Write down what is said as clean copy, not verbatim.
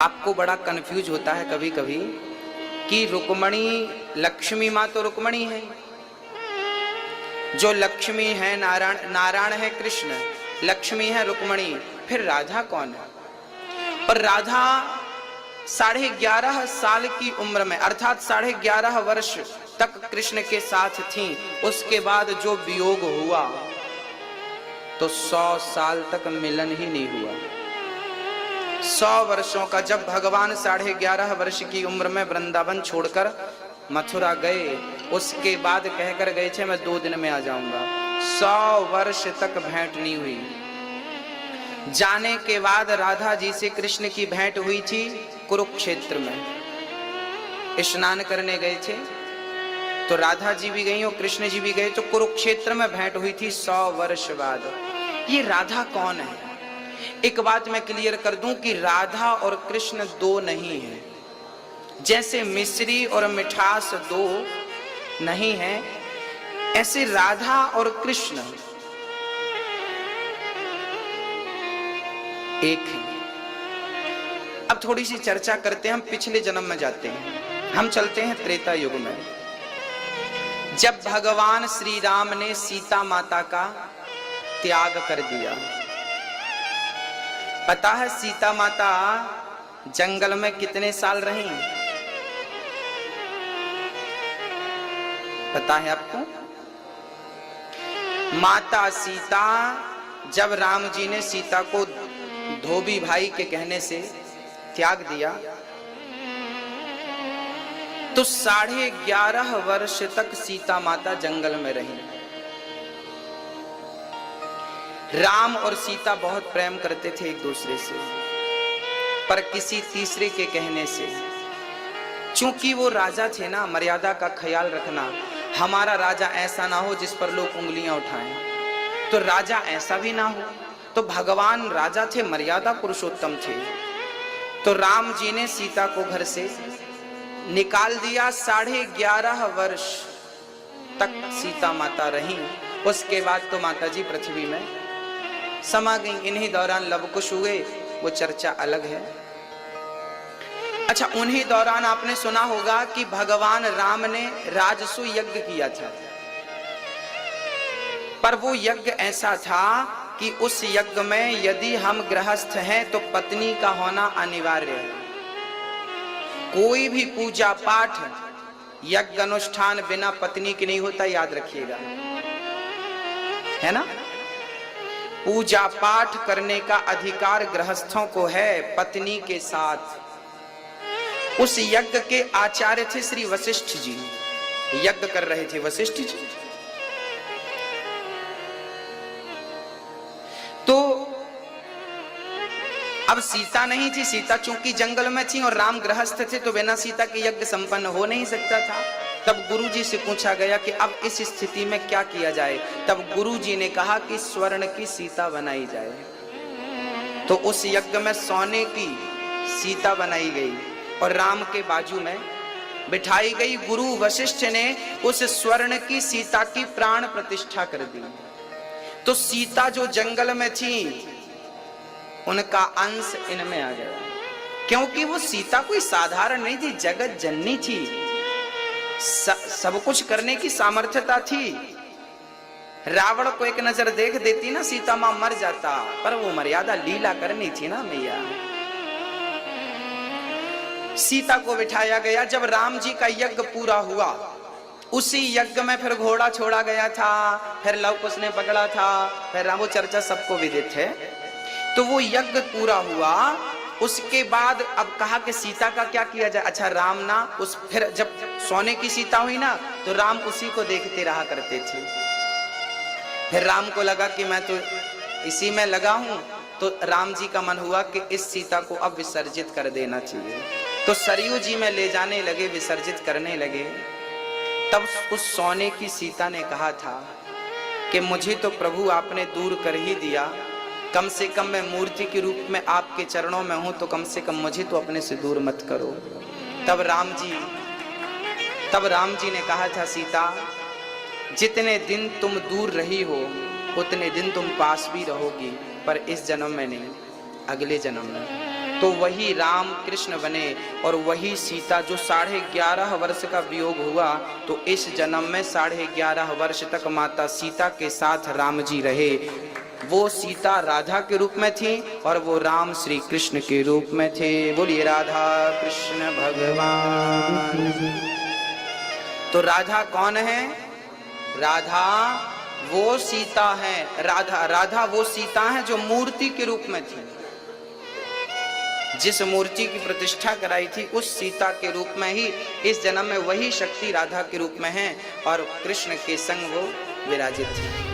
आपको बड़ा कंफ्यूज होता है कभी कभी कि रुक्मणी लक्ष्मी माँ तो रुक्मणी है, जो लक्ष्मी है नारायण, नारायण है कृष्ण, लक्ष्मी है रुक्मणी, फिर राधा कौन है? और राधा 11.5 साल की उम्र में अर्थात 11.5 वर्ष तक कृष्ण के साथ थी। उसके बाद जो वियोग हुआ तो 100 साल तक मिलन ही नहीं हुआ। 100 वर्षों का जब भगवान 11.5 वर्ष की उम्र में वृंदावन छोड़कर मथुरा गए, उसके बाद कहकर गए थे मैं 2 दिन में आ जाऊंगा। 100 वर्ष तक भेंट नहीं हुई। जाने के बाद राधा जी से कृष्ण की भेंट हुई थी कुरुक्षेत्र में। स्नान करने गए थे तो राधा जी भी गई और कृष्ण जी भी गए, तो कुरुक्षेत्र में भेंट हुई थी 100 वर्ष बाद। ये राधा कौन है? एक बात मैं क्लियर कर दूं कि राधा और कृष्ण 2 नहीं है। जैसे मिश्री और मिठास 2 नहीं है, ऐसे राधा और कृष्ण एक है। अब थोड़ी सी चर्चा करते हैं, हम पिछले जन्म में जाते हैं, हम चलते हैं त्रेता युग में। जब भगवान श्री राम ने सीता माता का त्याग कर दिया। पता है सीता माता जंगल में कितने साल रही? पता है आपको? माता सीता जब राम जी ने सीता को धोबी भाई के कहने से त्याग दिया तो 11.5 वर्ष तक सीता माता जंगल में रही। राम और सीता बहुत प्रेम करते थे एक दूसरे से, पर किसी तीसरे के कहने से, चूंकि वो राजा थे ना, मर्यादा का ख्याल रखना, हमारा राजा ऐसा ना हो जिस पर लोग उंगलियां उठाएं, तो राजा ऐसा भी ना हो। तो भगवान राजा थे, मर्यादा पुरुषोत्तम थे, तो राम जी ने सीता को घर से निकाल दिया। 11.5 वर्ष तक सीता माता रही। उसके बाद तो माता जी पृथ्वी में समा गई। इन्हीं दौरान लवकुश हुए, वो चर्चा अलग है। अच्छा, उन्हीं दौरान आपने सुना होगा कि भगवान राम ने राजसु यज्ञ किया था, पर वो यज्ञ ऐसा था कि उस यज्ञ में यदि हम गृहस्थ हैं तो पत्नी का होना अनिवार्य है। कोई भी पूजा पाठ यज्ञ अनुष्ठान बिना पत्नी के नहीं होता, याद रखिएगा, है ना। पूजा पाठ करने का अधिकार गृहस्थों को है पत्नी के साथ। उस यज्ञ के आचार्य थे श्री वशिष्ठ जी, यज्ञ कर रहे थे वशिष्ठ जी। तो अब सीता नहीं थी, सीता चूंकि जंगल में थी और राम गृहस्थ थे, तो बिना सीता के यज्ञ संपन्न हो नहीं सकता था। तब गुरुजी से पूछा गया कि अब इस स्थिति में क्या किया जाए। तब गुरुजी ने कहा कि स्वर्ण की सीता बनाई जाए। तो उस यज्ञ में सोने की सीता बनाई गई और राम के बाजू में बिठाई गई। गुरु वशिष्ठ ने उस स्वर्ण की सीता की प्राण प्रतिष्ठा कर दी। तो सीता जो जंगल में थी, उनका अंश इनमें आ गया, क्योंकि वो सीता कोई साधारण नहीं थी, जगत जननी थी, सब कुछ करने की सामर्थ्यता थी। रावण को एक नजर देख देती ना, सीता मां मर जाता, पर वो मर्यादा लीला करनी थी ना मैया। सीता को बिठाया गया। जब राम जी का यज्ञ पूरा हुआ, उसी यज्ञ में फिर घोड़ा छोड़ा गया था, फिर लवकुश ने पकड़ा था, फिर राम, वो चर्चा सबको विदित है। तो वो यज्ञ पूरा हुआ। उसके बाद अब कहा कि सीता का क्या किया जाए। अच्छा, राम ना उस फिर जब सोने की सीता हुई ना, तो राम उसी को देखते रहा करते थे। फिर राम को लगा कि मैं तो इसी में लगा हूं, तो राम जी का मन हुआ कि इस सीता को अब विसर्जित कर देना चाहिए। तो सरयू जी में ले जाने लगे, विसर्जित करने लगे। तब उस सोने की सीता ने कहा था कि मुझे तो प्रभु आपने दूर कर ही दिया, कम से कम मैं मूर्ति के रूप में आपके चरणों में हूं, तो कम से कम मुझे तो अपने से दूर मत करो। तब राम जी ने कहा था, सीता जितने दिन तुम दूर रही हो उतने दिन तुम पास भी रहोगी, पर इस जन्म में नहीं, अगले जन्म में। तो वही राम कृष्ण बने और वही सीता, जो 11.5 वर्ष का वियोग हुआ, तो इस जन्म में 11.5 वर्ष तक माता सीता के साथ राम जी रहे। वो सीता राधा के रूप में थी और वो राम श्री कृष्ण के रूप में थे। बोलिए राधा कृष्ण भगवान। तो राधा कौन है? राधा वो सीता है, राधा वो सीता है जो मूर्ति के रूप में थी। जिस मूर्ति की प्रतिष्ठा कराई थी उस सीता के रूप में ही इस जन्म में वही शक्ति राधा के रूप में है और कृष्ण के संग वो विराजित थी।